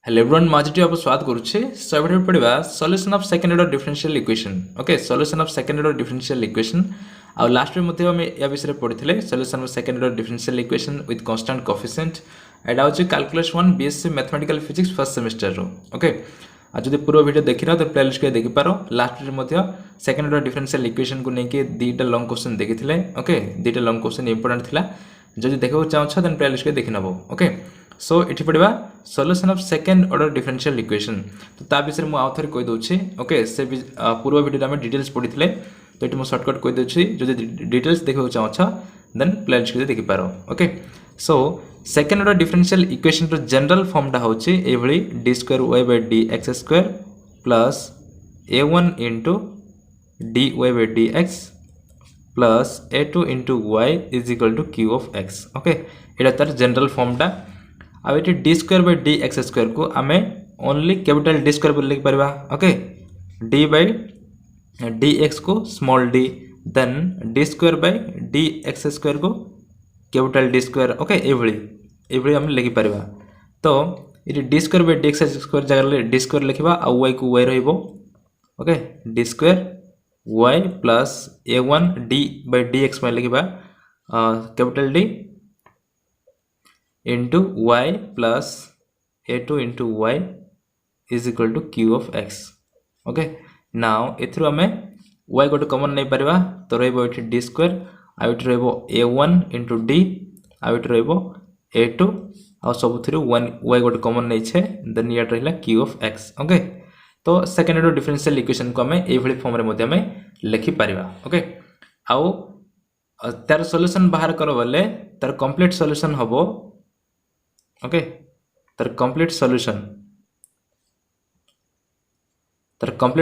Hello everyone माजिटी आप स्वागत करुच्छे सो एबे पढ़िबा solution of second order differential equation okay solution of second order differential equation आ लास्ट में मध्ये हम या विषय पढ़िथिले solution of second order differential equation with constant coefficient एटा होची calculus 1 BSc mathematical physics first semester रो ओके आ जदि पूरा वीडियो देखि रहा तो प्लेलिस्ट के देखि पारो लास्ट में मध्ये सेकंड ऑर्डर डिफरेंशियल इक्वेशन को नेके दीटा लॉन्ग क्वेश्चन देखिथिले ओके दीटा लॉन्ग क्वेश्चन इंपोर्टेंट थिला जदि देखो चाहछ देन प्लेलिस्ट के देखि नबो ओके सो इठी पढ़िबा solution of second order differential equation तो ता विषय मु आउथर कहि दोछि ओके से पूर्व वीडियो में डिटेल्स पढ़िथिले तो इठी मु शॉर्टकट कहि दोछि जदि डिटेल्स देखो चाहछ देन प्लेलिस्ट के देखि पारो okay so second order differential equation रो जनरल फॉर्म टा होछि एभली d2y/dx² plus a1 dy by dx plus a2 y is equal to q of x okay एटा तार जनरल फॉर्म टा अब ये d2/dx² को आमे ओनली कैपिटल d² बोल लिख परबा ओके d/dx को स्मॉल d देन d2/dx² को कैपिटल d² ओके एभली हम लिखि परबा तो ये d2/dx² जगह d² लिखिबा आ y को y रहइबो okay d² y plus a1 d/dx में लिखिबा capital D into y plus a2 into y is equal to q of x okay now एथरो हमें y गोटे कॉमन नहीं परबा तो रहइबो एठी d² आ एठी रहइबो a1 into d आ एठी रहइबो a2 आ सब थ्रू 1 y गोटे कॉमन नहीं छे देन या रहला q of x ओके तो सेकंड ऑर्डर डिफरेंशियल इक्वेशन को हमें एभली फॉर्म रे मध्ये हमें लिखि परबा ओके आउ तार सॉल्यूशन बाहर करो बले तार कंप्लीट सॉल्यूशन हबो ओके तर कंप्लीट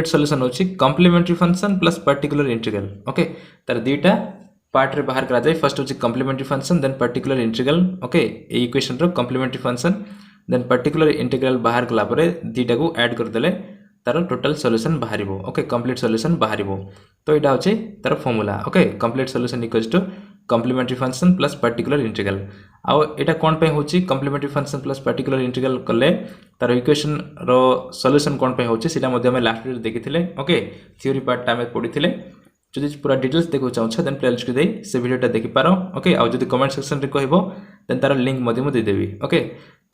सॉल्यूशन होची complementary function plus particular integral okay तर दीटा पार्ट रे बाहर करा जाय फर्स्ट होची complementary function then particular integral okay ए इक्वेशन रो complementary function then particular integral बाहर कला परे दीटा को ऐड कर देले तार टोटल सॉल्यूशन बाहरिबो ओके कंप्लीट सॉल्यूशन बाहरिबो तो एटा होची तार formula okay complete solution equals to complementary function plus particular integral आउ एटा कोन पे होची complementary function plus particular integral कले तार इक्वेशन रो सॉल्यूशन कोन पे होची सेटा मध्ये हम लास्ट वीडियो देखिथिले ओके थ्योरी पार्ट टाइम पढिथिले जदि पूरा डिटेल्स देखो चाहछ देन प्लेलिस्ट के देई से वीडियोटा देखि पारो ओके आउ जदि कमेंट सेक्शन रे कहबो देन तार लिंक मध्ये मु दे देबी ओके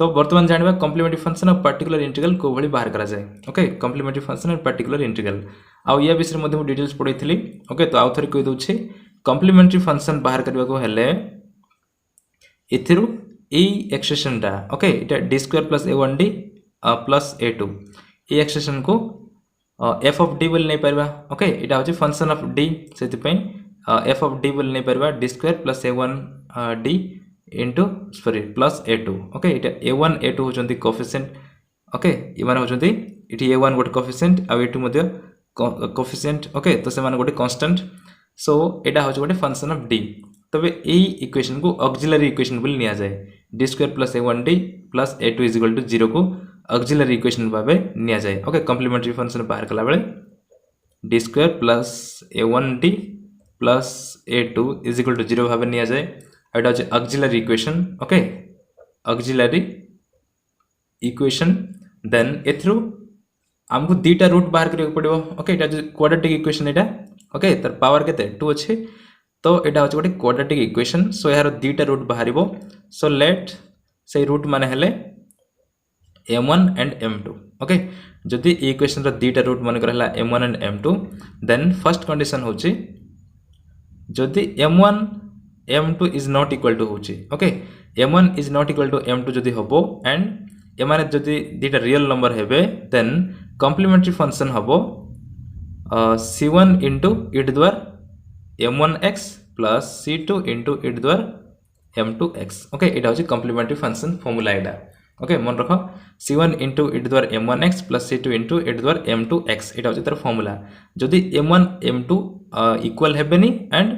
तो वर्तमान जानबा कॉम्प्लीमेंटरी फंक्शन और पर्टिकुलर इंटीग्रल को भली बाहर करा जाय ओके कॉम्प्लीमेंटरी फंक्शन और पर्टिकुलर इंटीग्रल आउ या विषय मध्ये मु डिटेल्स पढिथिली ओके तो आउ थरी कहि दोछि कॉम्प्लीमेंटरी फंक्शन बाहर करबा को हेले इथिरु ए एक्सप्रेशन टा ओके इटा d² plus a1d plus a2 ए एक्सप्रेशन को f ऑफ d बोल नहीं परबा ओके इटा होची फंक्शन ऑफ d सेति पई f ऑफ d बोल नहीं परबा d² plus a1d into sorry plus a2 okay इटा a1 a2 होचंती कोएफिशिएंट ओके इ माने होचंती इठी a1 गोटे कोएफिशिएंट आ a2 मध्ये कोएफिशिएंट ओके तो से माने गोटे कांस्टेंट सो एटा होची गोटे फंक्शन ऑफ d तबे ए इक्वेशन को ऑक्सिलरी इक्वेशन बोल निया जाय d² plus a1d plus a2 is equal to 0 को ऑक्सिलरी इक्वेशन भाबे निया जाय ओके कॉम्प्लीमेंटरी फंक्शन बाहर कला बेले d² plus a1d plus a2 is equal to 0 भाबे निया जाय एटा होची auxiliary equation okay auxiliary equation then एथ्रु हमको दीटा रूट बाहर करियो पड़िबो ओके एटा क्वाड्रेटिक इक्वेशन एटा ओके तर पावर केते 2 अछि तो एटा होची गोटे क्वाड्रेटिक इक्वेशन सो यार दीटा रूट बाहरिबो सो लेट से रूट माने हेले m1 एंड m2 ओके जदि ई इक्वेशन रो दीटा रूट माने करला m1 and m2 then first condition होची जदि m1 m2 is not equal to होची okay m1 is not equal to m2 जदि होबो एंड एमाने जदि दीटा रियल नंबर हेबे देन कॉम्प्लीमेंटरी फंक्शन होबो c1 into e to the power m1x plus c2 into e to the power m2x okay एटा होची complementary function formula एटा okay मन रखो c1 into e to the power m1x plus c2 into e to the power m2x एटा होची तार formula जदि m1 m2 equal हेबेनी and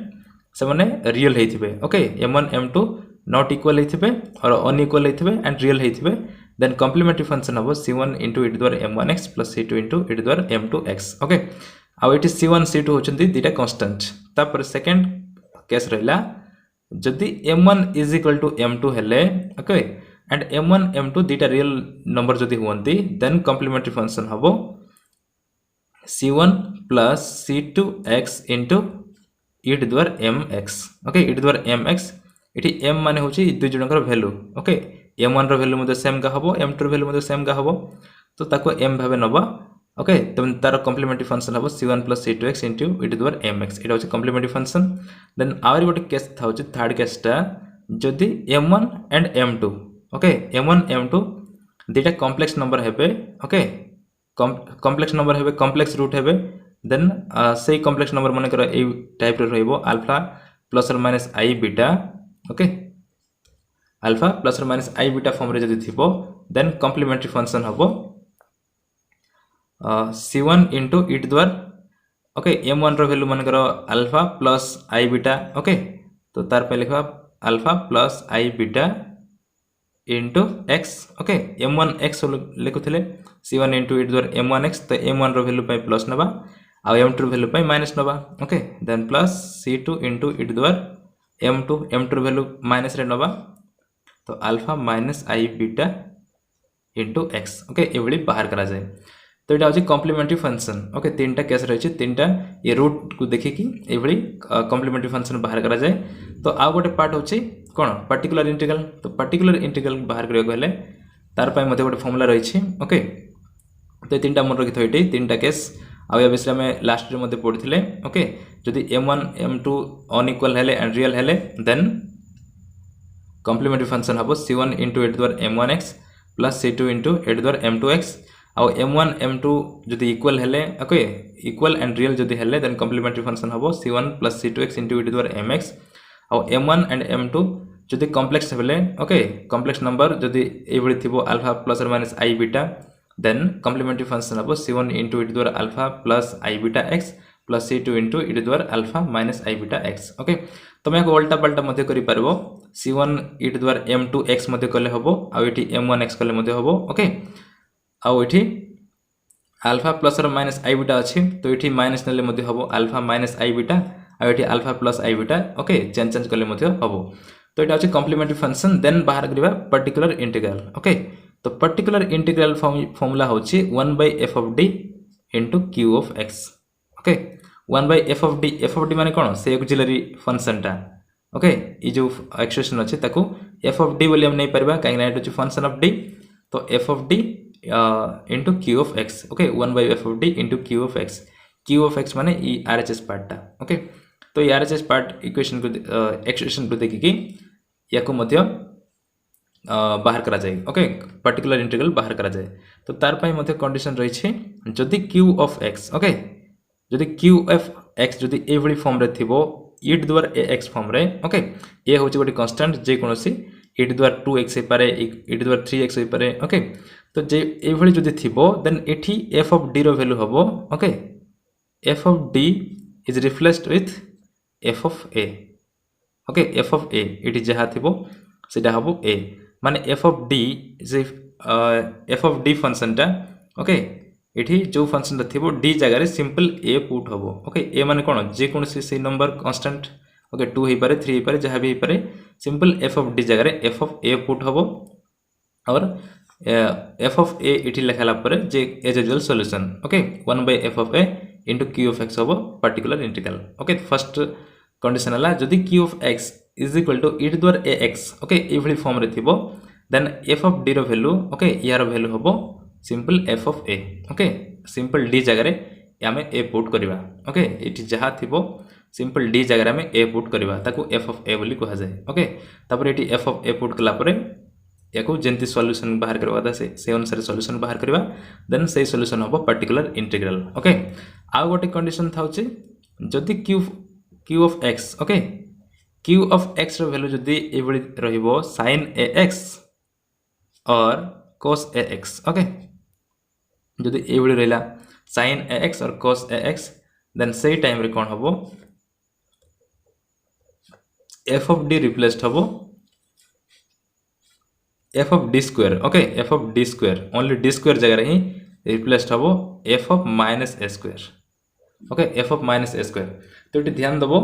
से माने real हेथिबे okay m1 m2 not equal हेथिबे और अनइक्वल हेथिबे एंड रियल हेथिबे देन कॉम्प्लीमेंटरी फंक्शन हबो c1 into e to the power m1x plus c2 into e to the power m2x okay आ एटी c1 c2 होचंती दीटा कांस्टेंट तापर सेकंड केस रहला जदि m1 is equal to m2 हेले ओके एंड m1 m2 दुटा रियल नंबर जदि हुवंती देन कॉम्प्लीमेंट्री फंक्शन हबो c1 plus c2x into e to the power mx okay e to the power mx इठी m माने होची दुई जणकर value okay m1 रो value मते same का हबो m2 रो वैल्यू मते सेम का हबो तो ताको m भाबे नबा ओके तब तार कॉम्प्लीमेंट्री फंक्शन हबो c1 plus c2x into e to the power mx एटा होची कॉम्प्लीमेंट्री फंक्शन देन आवर गोटे केस था होची थर्ड केस टा जदि m1 and m2 okay m1 m2 दुटा कॉम्प्लेक्स नंबर हेबे ओके कॉम्प्लेक्स नंबर हेबे कॉम्प्लेक्स रूट हेबे देन से कॉम्प्लेक्स नंबर मन कर ए टाइप रे रहइबो अल्फा प्लस और minus i beta okay alpha plus और माइनस आई बीटा फॉर्म रे जदि थिबो देन कॉम्प्लीमेंट्री फंक्शन हबो c1 into e to the power okay m1 रो वैल्यू मन कर alpha plus i beta okay तो तार पे लिखबा alpha plus i beta into x okay m1 x लिखुथिले c1 into e to the power m1x तो m1 रो वैल्यू पे प्लस नबा आ m2 रो वैल्यू पे माइनस नबा okay then plus c2 into e to the power m2 रो वैल्यू माइनस रे नबा तो alpha minus i beta into x okay एवली बाहर करा जाए तो এটা হচ্ছে কমপ্লিমেন্টারি ফাংশন ওকে তিনটা কেস রয়েছে তিনটা এই রুট কো দেখি কি এইভଳି কমপ্লিমেন্টারি ফাংশন বাহার করা যায় তো আউ গোটে পার্ট হচ্ছে কোন পার্টিকুলার ইন্টিগ্রাল তো পার্টিকুলার ইন্টিগ্রাল বাহার করিয়া গলে তার পাই মধ্যে গোটে ফর্মুলা রয়েছে ওকে তো এই তিনটা মনে রাখি থইটি তিনটা কেস আউ এ বিষয় আমি লাস্ট রে মধ্যে পড়িছিলে ওকে যদি m1 m2 अनइक्वल हेले एंड रियल हेले देन कॉम्प्लीमेंटरी फंक्शन हबो c1 into e to the power m1x plus c2 into e to the power m2x और m1 m2 जदि इक्वल हेले ओके इक्वल एंड रियल जदि हेले देन कॉम्प्लीमेंटरी फंक्शन हबो c1 plus c2x into e to the power mx और m1 and m2 जदि complex हेले okay complex number जदि एभଳି थिबो अल्फा प्लस और minus i beta then complementary function हबो c1 into e to the power alpha plus i beta x plus c2 into e to the power alpha minus i beta x okay तमे को उल्टा पलटा मध्ये करि परबो c1 e to the power m2x मध्ये कले हबो आ एठी m1x कले मध्ये हबो ओके आउ एठी अल्फा प्लस और माइनस आई बीटा अछि तो एठी माइनस नेले मध्ये हबो अल्फा माइनस आई बीटा आ एठी alpha plus i beta okay change कले मध्ये हबो तो एटा अछि कॉम्प्लीमेंटरी फंक्शन देन बाहर करिबा पर्टिकुलर इंटीग्रल ओके तो पर्टिकुलर इंटीग्रल फार्मूला होछि 1/f of d into q of x okay 1/f of d माने कोन से ऑक्सिलरी फंक्शन टा ओके ई जो एक्सप्रेशन अछि ताकू f of d बोली हम नहीं परबा काहे ना एटा अछि फंक्शन ऑफ d तो f of d into q of x okay 1/f of d into q of x माने ई RHS पार्ट टा ओके तो ई RHS पार्ट इक्वेशन को एक्सप्रेशन को देखि कि याको मध्य बाहर करा जाय ओके पर्टिकुलर इंटीग्रल बाहर करा जाय तो तार पई मध्य कंडीशन रही छे जदि q of x ओके जदि q of x जदि एवली फॉर्म रे थिबो e to the power ax form रे ओके ए होची गोटी कांस्टेंट जे कोनोसी e to the power 2x हे पारे e to the power 3x हे पारे ओके तो जे एभଳି जदि थिबो देन एठी f of d रो वैल्यू हबो okay f of d is replaced with f of a okay f of a एठी जहा थिबो सेटा हबो a माने f of d is f of d function टा ओके एठी जो फंक्शन ता थिबो d जगह रे सिंपल a पुट हबो ओके a माने कोन जे कोन से नंबर कांस्टेंट ओके 2 हे पारे 3 हे पारे जहा भी हे पारे सिंपल f of d जगह रे f of a पुट हबो और f of a इठी लिखाला परे जे as usual solution okay 1/f of a into q of x हबो particular integral okay first condition हला जदि q of x is equal to e to the power ax okay एभली form रे थिबो देन f of d रो value okay यार value हबो simple f of a okay simple d जगह रे यामे a पुट करबा ओके इठी जहा थिबो सिंपल d जगह रे हमें a पुट करबा ताको f of a बोली कहा जाय ओके तापर इठी f of a पुट कला परे याको जेंति सॉल्यूशन बाहर करबा दा से अनुसार सॉल्यूशन बाहर करबा देन से सॉल्यूशन हबो पर्टिकुलर इंटीग्रल ओके आ गोटे कंडीशन थाउचे जदि q of x okay q of x रो वैल्यू जदि एभली रहिबो sin ax और cos ax ओके जदि एभली रहला sin ax और cos ax देन से टाइम रे कोन हबो f of d रिप्लेस्ड हबो f of d square okay f of d square only d square जगह रही रिप्लेस्ड हबो f of minus a square okay f of minus a square तो इटी ध्यान दबो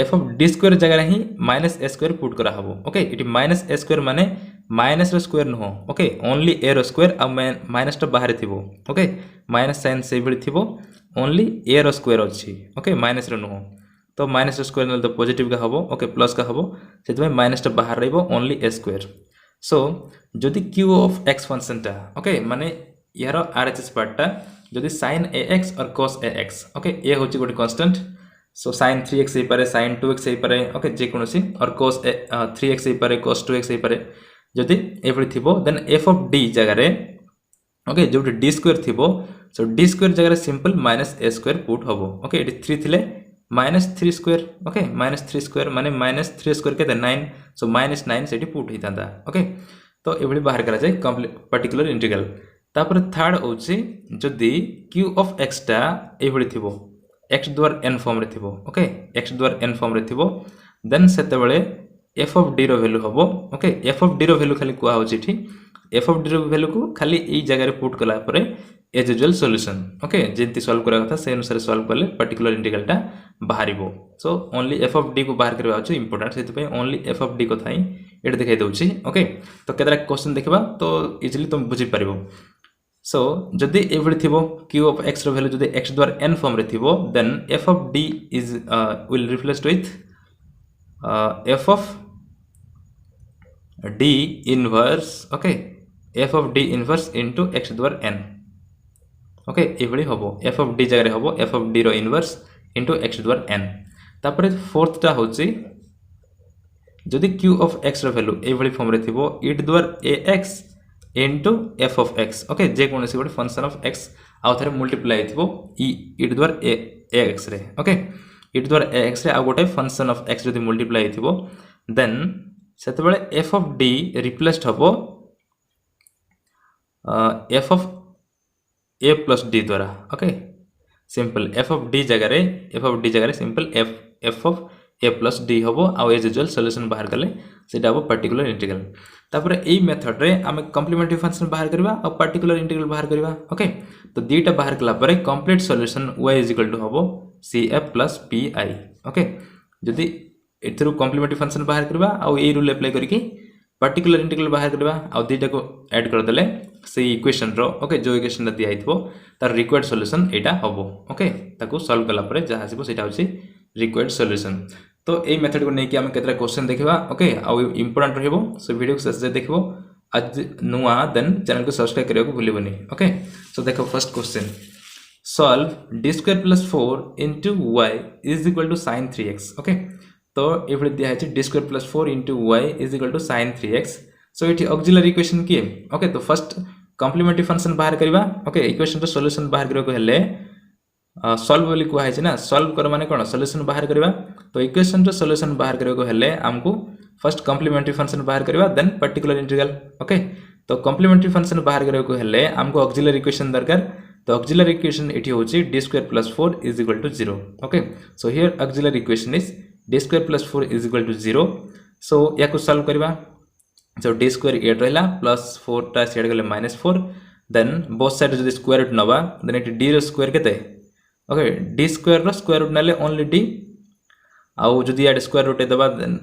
f of d square जगह रही minus a square put करा हबो ओके इटी minus a square माने माइनस रो स्क्वायर नुह ओके ओनली ए रो स्क्वायर आ माइनस टा बाहर थिबो ओके माइनस साइन से भली थिबो ओनली ए रो स्क्वायर अछि ओके माइनस रो नुह तो माइनस रो स्क्वायर नले तो पॉजिटिव का हबो ओके प्लस का हबो सेतबे माइनस टा बाहर रहबो ओनली ए स्क्वायर सो जदि q ऑफ x फंक्शन टा ओके माने यार आरएचएस पार्ट टा जदि sin ax और cos ax ओके ए होची गोटे कांस्टेंट सो sin 3x हे पारे sin 2x हे पारे ओके जे कोनोसी और cos 3x हे पारे cos 2x हे पारे जदि एभली थिबो देन f ऑफ d जगह रे ओके जोटे d स्क्वायर थिबो सो d स्क्वायर जगह रे simple minus a square put हबो ओके एटी 3 थिले minus 3 square okay minus 3 square माने माइनस 3 स्क्वायर के 9 सो माइनस 9 सेटी पुट हितांदा ओके तो एभली बाहर करा जाय पर्टिकुलर इंटीग्रल तापर थर्ड होची जदि q ऑफ x टा एभली थिबो x द्वार n फॉर्म रे थिबो ओके x द्वार n फॉर्म रे थिबो देन सेते बेले f ऑफ d रो वैल्यू हबो ओके f ऑफ d रो वैल्यू खाली कुआ होची ठी f ऑफ d रो वैल्यू को खाली एई जगह रे पुट कला परे एज यूजुअल सॉल्यूशन ओके जेंति सॉल्व करा कथा से अनुसार सॉल्व करले पर्टिकुलर इंटीग्रल टा बाहरिबो so only f of d को बाहर करबा अछि इंपोर्टेंट सेति पे ओनली f ऑफ d को थाई एटा देखाइ दउछि ओके तो केतरा क्वेश्चन देखबा तो इजीली तुम बुझि परिबो सो जदि एभली थिबो q ऑफ x रो वैल्यू जदि x द्वारा n फॉर्म रे थिबो then f of d is will replaced with f of d inverse okay f of d inverse into x द्वारा n ओके एभली हबो f ऑफ d जगह रे हबो f ऑफ d रो इनवर्स इनटू x द्वारा n तापर fourth टा होची जदि q ऑफ x रो वैल्यू एभली फॉर्म रे थिबो e द्वारा ax into f of x okay जे कोनसी गोटे फंक्शन ऑफ x आउ थरे मल्टीप्लाई थिबो e द्वारा ax रे ओके e द्वारा ax रे आ गोटे फंक्शन ऑफ x जदि मल्टीप्लाई थिबो देन सेते बेले f ऑफ d रिप्लेस्ड हबो f of a plus d द्वारा okay simple f of d जगह रे simple f of a plus d हबो आ एज यूजुअल सॉल्यूशन बाहर करले सेटा हबो पर्टिकुलर इंटीग्रल तापर एई मेथड रे आमे कॉम्प्लीमेंटरी फंक्शन बाहर करबा और पर्टिकुलर इंटीग्रल बाहर करबा ओके तो दीटा बाहर कला परे कंप्लीट सॉल्यूशन y = हबो cf + pi ओके जदी एथरु कॉम्प्लीमेंटरी फंक्शन बाहर करबा और एई रूल अप्लाई करके पर्टिकुलर इंटीग्रल बाहर करबा और दीटा को ऐड कर देले से इक्वेशन रो ओके जो इक्वेशन दिया आइथबो तार रिक्वायर्ड सॉल्यूशन एटा हबो ओके ताको सॉल्व कला परे जहा आसीबो सेटा होची रिक्वायर्ड सॉल्यूशन तो ए मेथड को नेकी हम केतरा क्वेश्चन देखबा ओके आ इंपोर्टेंट रहबो सो वीडियो को शेष देखबो आज नुआ देन चैनल को सब्सक्राइब करियो को भूलिबोनी ओके सो देखो first question solve d² + 4 * y = sin 3x ओके तो एभली दिया है d² + 4 * y = sin 3x सो इठी ऑक्सिलरी इक्वेशन की ओके तो फर्स्ट कॉम्प्लीमेंटरी फंक्शन बाहर करबा ओके इक्वेशन रो सॉल्यूशन बाहर करियो को हेले सॉल्व बोली कुआ है ना सॉल्व कर माने कोन सॉल्यूशन बाहर करबा तो इक्वेशन रो सॉल्यूशन बाहर करियो को हेले हमको फर्स्ट कॉम्प्लीमेंटरी फंक्शन बाहर करबा देन पर्टिकुलर इंटीग्रल ओके तो कॉम्प्लीमेंटरी फंक्शन बाहर करियो को हेले हमको ऑक्सिलरी इक्वेशन दरकार तो ऑक्सिलरी इक्वेशन एठी होची d² + 4 = 0 okay so here auxiliary equation is d² + 4 = 0 सो या को सॉल्व करबा सो d² ए रहला प्लस 4 टा सेड गेले -4 देन बोथ साइड जदी स्क्वायर रूट नबा देन एठी d रो स्क्वायर केते ओके d² रो स्क्वायर रूट नाले ओनली d आउ जदी याड स्क्वायर रूट दबा देन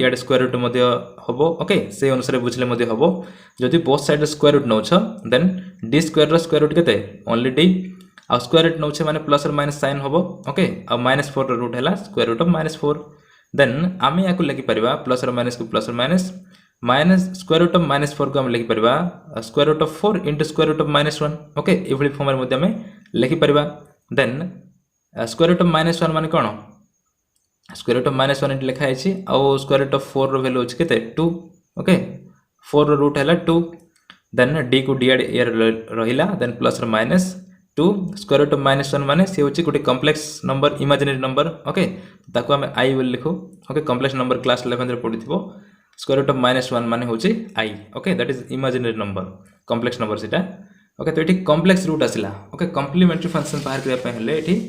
याड स्क्वायर रूट मध्ये हबो ओके से अनुसार बुझले मध्ये हबो जदी बोथ साइड स्क्वायर रूट नउछ देन d² रो स्क्वायर रूट केते ओनली d आ स्क्वायर रूट नउछ माने प्लस और माइनस साइन हबो ओके आ -4 रो रूट हैला स्क्वायर रूट ऑफ -4 देन आमे याको लिखि परिबा प्लस और माइनस को प्लस और माइनस स्क्वायर रूट ऑफ -4 को हम लिखि परिबा square root of 4 * square root of -1 okay एभली फॉर्म मध्ये हमें लिखि परिबा देन स्क्वायर रूट ऑफ -1 माने कोन स्क्वायर रूट ऑफ -1 इट लिखा है आ स्क्वायर रूट ऑफ 4 रो वैल्यू अछि केते 2 ओके 4 रो रूट हैला 2 देन d को d एयर रहिला देन प्लस और माइनस 2 स्क्वायर रूट ऑफ -1 माने से होछि गोटे complex number imaginary number okay ताको हम i बोल लिखो ओके कॉम्प्लेक्स नंबर क्लास 11 रे पढिथिबो स्क्वायर रूट ऑफ -1 माने होछि i okay that is imaginary number complex number सेटा ओके तो एठी कॉम्प्लेक्स रूट आसिला ओके कॉम्प्लीमेंटरी फंक्शन बाहर करबा पे हेले एठी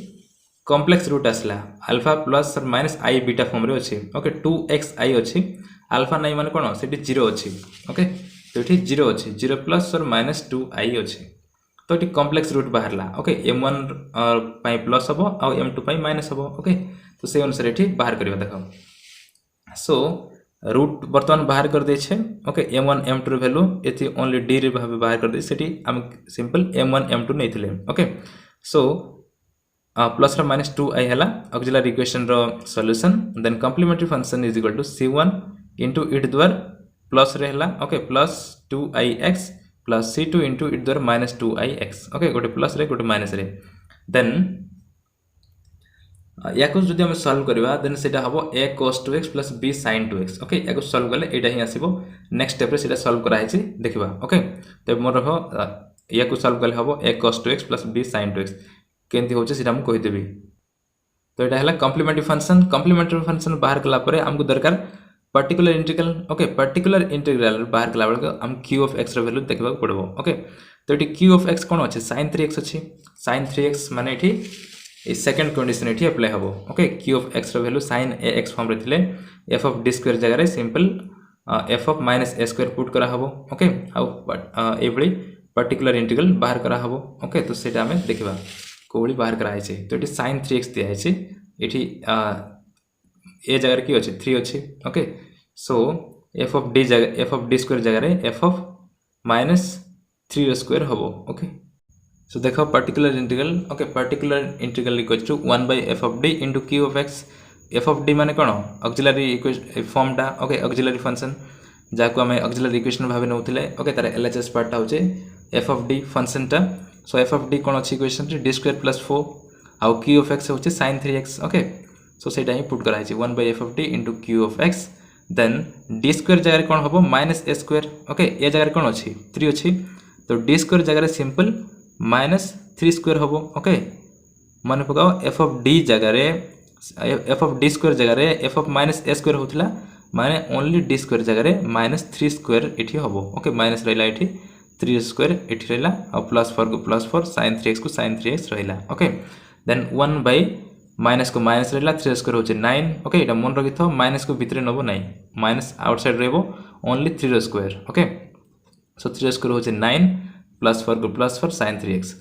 कॉम्प्लेक्स रूट आसला अल्फा प्लस और माइनस i बीटा फॉर्म रे अछि ओके 2xi अछि अल्फा नाही माने कोन सेठी 0 अछि ओके तो एठी 0 अछि 0 प्लस और माइनस 2i अछि तो एठी कॉम्प्लेक्स रूट बाहरला ओके m1 पई प्लस हबो और m2 पई माइनस हबो ओके तो से अनुसार एठी बाहर करबा देखो सो रूट बर्तमान बाहर कर देछे ओके m1 m2 वैल्यू एथि ओनली d रे भाबे बाहर कर दे सेठी हम सिंपल m1 m2 नेथिले ओके सो प्लस रा माइनस 2i हला ऑक्सिलरी इक्वेशन रो solution then complementary function is equal to c1 into e to the plus रे हला okay plus 2ix plus c2 into e to the minus 2ix okay गोटे plus रे गोटे minus रे then याको जदि हम सॉल्व करबा देन सेटा हबो a cos 2x plus b sin 2x okay याको सॉल्व करले एटा ही आसीबो नेक्स्ट स्टेप रे सेटा सॉल्व करा हिची देखिबा ओके तो मोर रहो याको सॉल्व करले हबो a cos 2x plus b sin 2x केंति होचे सेटा हम कहि देबी तो एटा हला कॉम्प्लीमेंटरी फंक्शन बाहर कला परे हमको दरकार particular integral okay particular integral बाहर कला बेल हम q of x रो वैल्यू देखबा पड़बो ओके तो एटी q of x कोन अछि sin 3x अछि sin 3x माने एटी सेकंड कंडीशन एठी अप्लाई हबो ओके q of x रो वैल्यू sin ax फॉर्म रे थिले f of d स्क्वायर जगह रे simple f of minus a square put करा हबो ओके हाउ एवली पर्टिकुलर इंटीग्रल बाहर करा हबो ओके तो सेटा हमें देखबा कोली बाहर करा आइछे तो एठी sin 3x दिया आइछे एठी a जगह रे की अछि 3 अछि okay so f of d square जगह रे f of minus 3 रो स्क्वायर हबो ओके so देखो particular integral okay particular integral equals to 1 by f of d into q of x f of d माने कोन ऑक्सिलरी इक्वेशन फॉर्म टा okay auxiliary function जाको हमें auxiliary equation भाबे नउथिले okay तार LHS part टा होचे f of d function टा सो f of d कोन अछि equation रे d स्क्वायर प्लस 4 आउ q of x होचे sin 3x ओके सो सेटा ही पुट करा छि 1 by f of d into q of x then d square जगह रे कोन हबो minus a स्क्वायर ओके ए जगह रे कोन अछि 3 अछि तो d स्क्वायर जगह रे सिंपल माइनस 3 स्क्वायर होबो ओके मन पकाओ f of d जगह रे f of d स्क्वायर जगह रे f of minus a square होतला माने ओनली d स्क्वायर जगह रे minus 3 स्क्वायर एठी होबो ओके माइनस रहला एठी 3 स्क्वायर एठी रहला और प्लस 4 को प्लस 4 sin 3x को sin 3x रहला ओके देन 1 by माइनस को माइनस रहला 3 स्क्वायर होचे 9 ओके एटा मन रखिथो माइनस को भीतर नबो नहीं माइनस आउटसाइड रहबो only 3 square okay so 3 square होचे 9 प्लस 4 को प्लस 4 sin 3x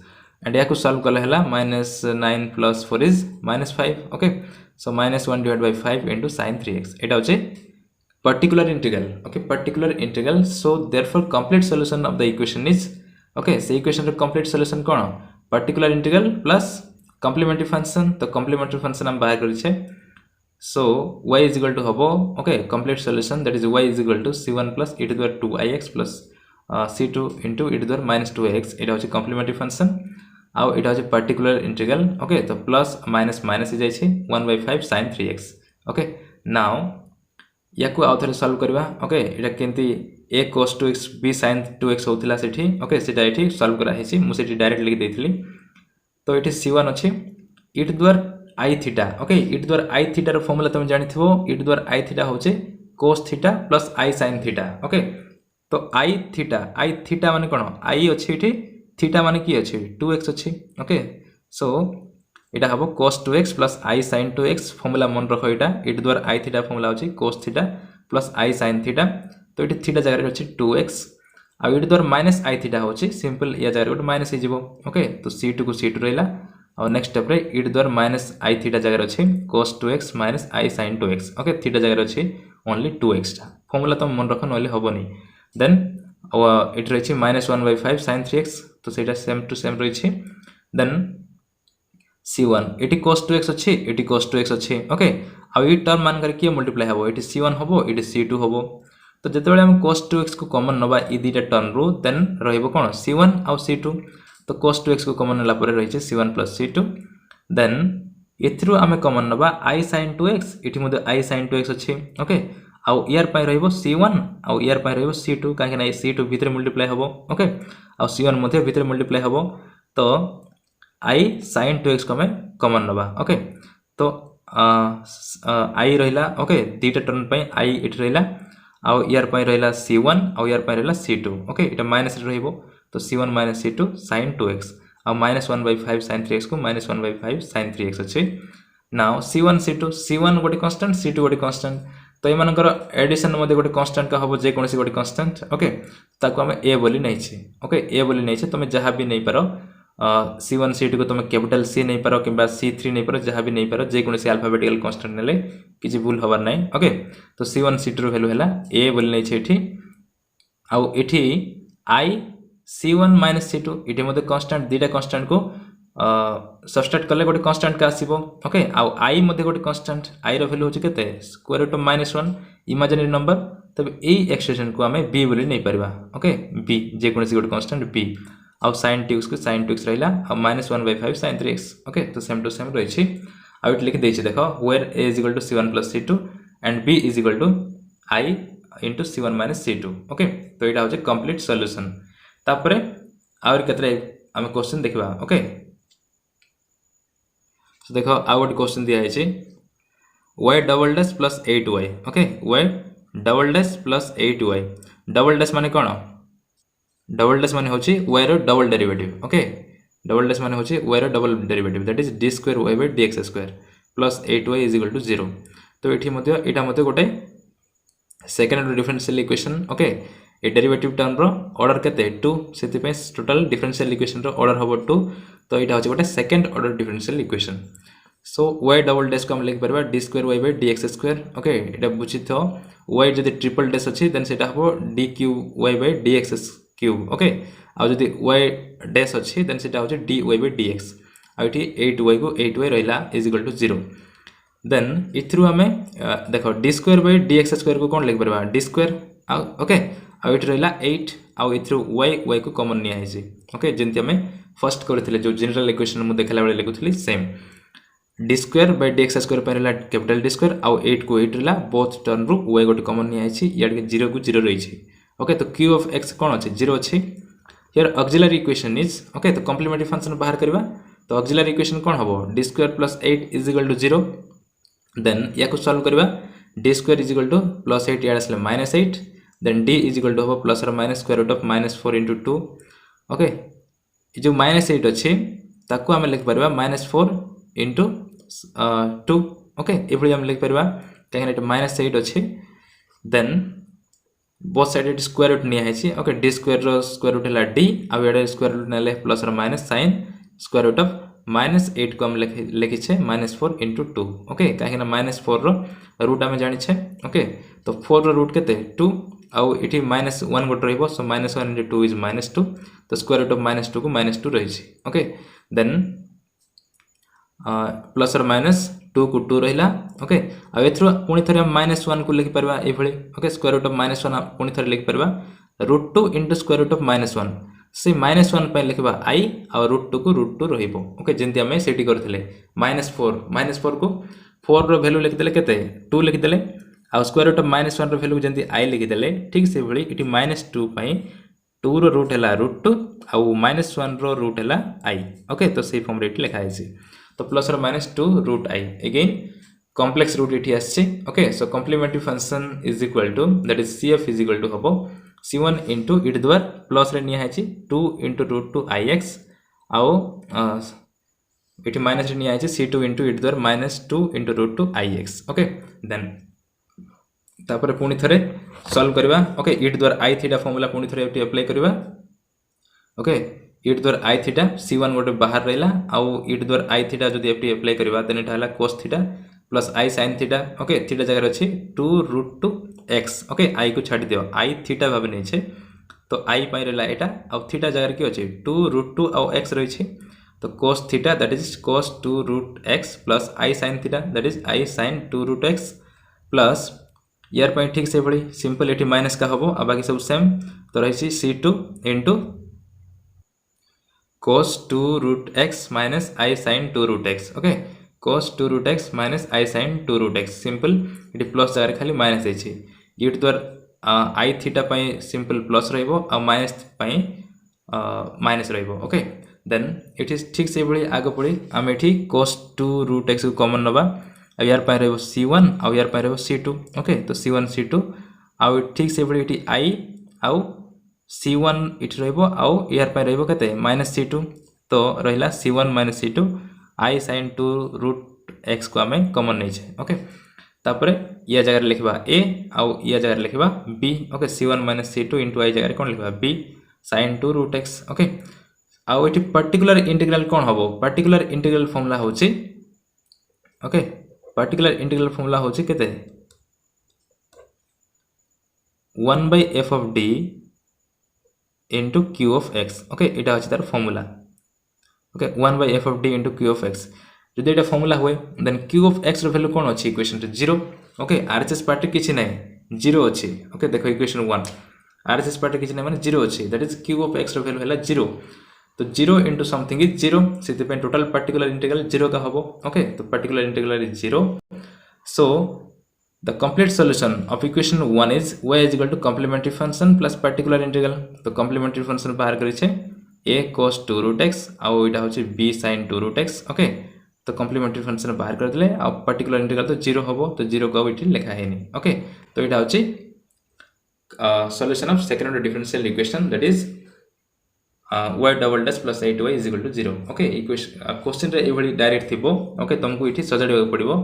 एंड या को सॉल्व करले हला minus 9 plus 4 is minus 5 okay so minus 1 divide by 5 into sin 3x एटा होचे particular integral okay particular integral so therefore complete solution of the equation is okay से equation रे complete solution कोन particular integral plus complementary function तो complementary function हम बाहर करि छे so y is equal to हबो okay complete solution that is y is equal to c1 plus e to the 2ix plus c2 into e to the minus 2x एटा होचे complementary function आउ एटा होचे particular integral okay तो plus minus minus जाय छै 1 by 5 sin 3x okay now याकू आउ थरे सॉल्व करबा ओके एटा केंती a cos 2x b sin 2x होतिला सेठी ओके सेटा एठी सॉल्व करा हेछि मु सेठी डायरेक्ट लिख देथिली तो एठी c1 अछि e to the i theta okay e to the i theta रो फार्मूला तुम जानिथिबो e to the i theta होचे cos theta plus i sin theta okay तो i थीटा माने कोन i अछि एठी थीटा माने की अछि 2x अछि ओके सो एटा हबो cos 2x plus i sin 2x formula मन रखो एटा e to the i theta formula अछि cos theta plus i sin theta तो एठी थीटा जगह रे अछि 2x आ e to the minus i theta होछि सिंपल या जगह रे माइनस हे जिवो ओके तो c2 को c2 रहला और नेक्स्ट स्टेप रे e to the minus i theta जगह रे अछि cos 2x minus i sin 2x okay theta जगह रे अछि ओनली 2x टा फार्मूला तो मन रखो नले हबोनी देन इट रही माइनस 1 by 5 sin 3x तो सेटा सेम टू सेम रही देन c1 एटी cos 2x अच्छी एटी cos 2x अच्छी ओके आ ई टर्म मान कर के मल्टीप्लाई हबो एटी c1 हबो एटी c2 हबो तो जते बेले हम cos 2x को कॉमन नबा ई दीटा टर्म रो देन रहइबो कोन c1 आ c2 तो cos 2x को कॉमन नला परे रही c1 plus c2 देन एथरो आमे कॉमन नबा i sin 2x एटी मध्ये i sin 2x अच्छी ओके आउ यार पाई रहइबो c1 आउ यार पाई रहइबो c2 काहे ना c2 भीतर मल्टीप्लाई हबो ओके आउ c1 मध्ये भीतर मल्टीप्लाई हबो तो i sin 2x को हमें कॉमन नबा ओके तो i रहिला ओके दीटा टर्म पई i इट रहिला आउ यार पई रहिला c1 आउ यार पई रहिला c2 ओके एटा माइनस रहिबो तो c1 minus c2 sin 2x आउ -1 by 5 sin 3x को -1 by 5 sin 3x अछि नाउ c1 c1 गोटे कांस्टेंट c2 गोटे कांस्टेंट तो ये मानकर एडिशन मध्ये गोटे कांस्टेंट का हबो जे कोनसी गोटे कांस्टेंट ओके ताको हम a बोली नै छी ओके a बोली नै छी तमे जहां भी नै पारो C1 C2 को तुम कैपिटल C नहीं पारो कि C3 नहीं पारो जहाँ भी नहीं पारो जेकोसी अल्फाबेटिकल कांस्टेंट नेले किसी भूल हबार नहीं ओके तो C1 C2 वैल्यू है ए बोली नहीं एठी आउ एठी I C1 माइनस C2 इटे मते कांस्टेंट दीटा कांस्टेंट को सबस्ट्रैक्ट कले गोटे कांस्टेंट का आसीबो ओके आउ I मते गोटे कांस्टेंट I रो वैल्यू होची केते square root of -1 imaginary number तब ए एक्सप्रेशन को हमें b बोली नहीं परबा ओके b जेकोसी गोटे कांस्टेंट b आउ sin 2x को sin 2x रहिला आ -1/5 sin 3x ओके तो सेम टू सेम रहिछि आ इट लिखि देछि देखो where a = c1 + c2 and b = I into c1 - c2 okay तो एटा होछि कंप्लीट सॉल्यूशन तापरे आउर केतरे हम क्वेश्चन देखबा ओके तो देखो आ गोटे क्वेश्चन दिया है y double dash plus 8y okay y double dash plus 8y double dash माने कौन डबल डैश माने होची y रो double derivative okay double dash माने होची y रो double derivative that is d² y / dx² plus 8y = 0 तो एठी मध्ये एटा मध्ये गोटे second order differential equation okay ए डेरिवेटिव टर्म रो ऑर्डर केते 2 सेति पे टोटल डिफरेंशियल इक्वेशन रो ऑर्डर होबो 2 तो एटा होची गोटे second order differential equation so y double dash को हम लिख परबा d² y / dx² ओके एटा बुझिथो y जदि ट्रिपल डैश अछि देन सेटा हबो d³ y / dx³ ओके आ जदि y डैश अछि देन सेटा होची dy / dx आ एठी 8y को 8y रहिला = 0 देन इथरु हमें देखो d² / dx² को कोन लिख परबा d² ओके आ एठी रहिला 8 आ इथरु y को कॉमन निया हैछि ओके जेंति हमें फर्स्ट करथिले जो जनरल इक्वेशन मु देखला बेले लिखुथली सेम d² / dx² पर रहिला कैपिटल d² आ 8 को 8 रहिला बोथ टर्म रु y गोटे कॉमन निया हैछि याड के 0 को 0 रहिछि ओके तो q ऑफ x कोन अछि 0 अछि here auxiliary equation is okay तो कॉम्प्लीमेंटरी फंक्शन बाहर करबा तो ऑक्सिलरी इक्वेशन कोन हबो d² + 8 = 0 देन या को सॉल्व करबा d² = +8 याड असले -8 देन d = हो प्लस और minus square root of -4 * 2 okay जो -8 अछि ताको हम लिख परबा -4 * 2 ओके एभली हम लिख परबा काहे एटा -8 अछि then both side square root निया हैछि ओके d² रो स्क्वायर रूट हला d आ एडे स्क्वायर रूट नेले प्लस और minus sin square root of -8 को हम लिखि छे -4 * 2 ओके काहे ना -4 रो रूट हम जानि छे ओके तो 4 रो रूट केते 2 आउ इठी -1 गोट रहबो सो -1 * 2 इज -2 तो स्क्वायर रूट ऑफ -2 को -2 रही छी ओके देन प्लस और माइनस 2 को 2 रहिला ओके आ एथरो पुनी थरे हम -1 को लिखि परबा ए भली ओके स्क्वायर रूट ऑफ -1 पुनी थरे लिखि परबा √2 * स्क्वायर रूट ऑफ -1 से -1 पे लिखबा i आ √2 को √2 रहिबो ओके जेंति हमें सेटी करथिले -4 को 4 रो वैल्यू लिखि देले केते 2 लिखि देले आ स्क्वायर रूट ऑफ -1 रो वैल्यू जेंति i लिखि देले ठीक से भली इटी -2 पई 2 रो रूट हला √2 आ -1 रो रूट हला i ओके तो से फॉर्म रे लिखा हैछि तो प्लस और -2 √i अगेन कॉम्प्लेक्स रूट इटी आछि okay so complementary function is equal to that is cf is equal to हबो c1 into e to the plus रे निया हैछि 2 into √2 ix आउ एटी माइनस रे निया हैछि c2 into e to the -2 into √2 ix okay then तापर पुनी थरे सॉल्व करबा okay e to the i theta formula पुनी थरे एटी अप्लाई करबा okay e to the i theta c1 गोटे बाहर रहला आउ e to the i theta जदी एटी अप्लाई करबा देन एटा हला cos theta plus i sin theta okay theta जगह अछि 2 √2 x ओके i को छाडी दियो i थीटा भाबे नै छे तो i पाइ रहला एटा आ थीटा जगह की अछि 2 √2 आ x रहि छै तो cos theta that is cos 2 √x plus i sin theta that is i sin 2 √x plus यार पाइ ठीक से बड़ी सिंपल एटी माइनस का हबो आ बाकी सब सेम तो रहि छै c2 into cos 2 √x minus i sin 2 √x okay cos 2 √x minus i sin 2 √x simple इटी प्लस जगह खाली माइनस है छी e to the i theta पई सिंपल प्लस रहइबो आ माइनस पई माइनस रहइबो ओके देन इट इज ठीक से बड़ी आगे पड़ी हम एठी cos 2 √x को कॉमन नबा आ यार पई रहइबो c1 आ यार पई रहइबो c2 ओके तो c1 c2 आ ठीक से बड़ी एठी i आ c1 इठी रहइबो आ यार पई रहइबो कते -c2 तो रहिला c1 - c2 i sin 2 √x को हमें कॉमन नै छै ओके तापरे या जगह लिखबा a आ या जगह लिखबा b okay c1 - c2 * i जगह कोन लिखबा b sin 2 √x ओके आउ एटी पर्टिकुलर इंटीग्रल कौन हम पर्टिकुलर इंटीग्रल फॉर्मूला होची ओके पर्टिकुलर इंटीग्रल फॉर्मूला होची केते 1/f of d into q of x okay एटा अछि तार formula okay 1/f of d into q of x जदि एटा फॉर्मूला हुए देन q of x रो वैल्यू कोन अछि इक्वेशन रे 0 ओके आरएचएस पार्ट किछि नै 0 अछि ओके देखो इक्वेशन 1 आरएचएस पार्ट किछि नै माने 0 अछि that is q of x रो वैल्यू हैला 0 तो 0 into something is 0 सेति पे टोटल पर्टिकुलर इंटीग्रल 0 का हबो ओके तो particular integral is 0 so the complete solution of equation 1 is y is equal to complementary function plus particular integral तो complementary function बाहर करी छे a cos 2 root x आउ इटा होची b sin 2 root x okay तो complementary function बाहर कर देले आ particular integral तो 0 हबो तो 0 को इठी लिखा हेनी ओके तो इटा होची solution of second order differential equation that is y double dash plus 8y is equal to 0 okay equation question रे एभली डायरेक्ट थिबो ओके तुमको इठी सजाडे पड़िबो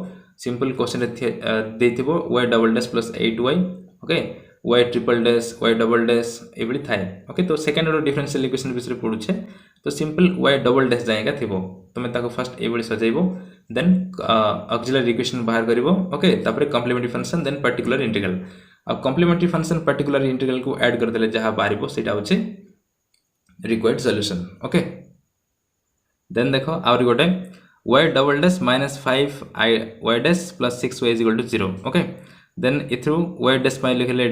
सिंपल क्वेश्चन रे देथिबो y double dash plus 8y okay y triple dash y double dash एभली थाए okay तो second order differential equation बिषय रे पढुछे तो सिंपल y double dash जाएगा थिबो तुमे ताको फर्स्ट एभली सजाइबो देन ऑक्सिलरी इक्वेशन बाहर करिवो ओके तापर complementary function then particular integral अब कॉम्प्लीमेंट्री फंक्शन पर्टिकुलर इंटीग्रल को ऐड कर देले जहां बाहरिबो सेटा होचे required solution okay then देखो आउरी गोटे y double dash minus 5 y dash plus 6y is equal to 0 okay then इथरु y dash पाइ लिखले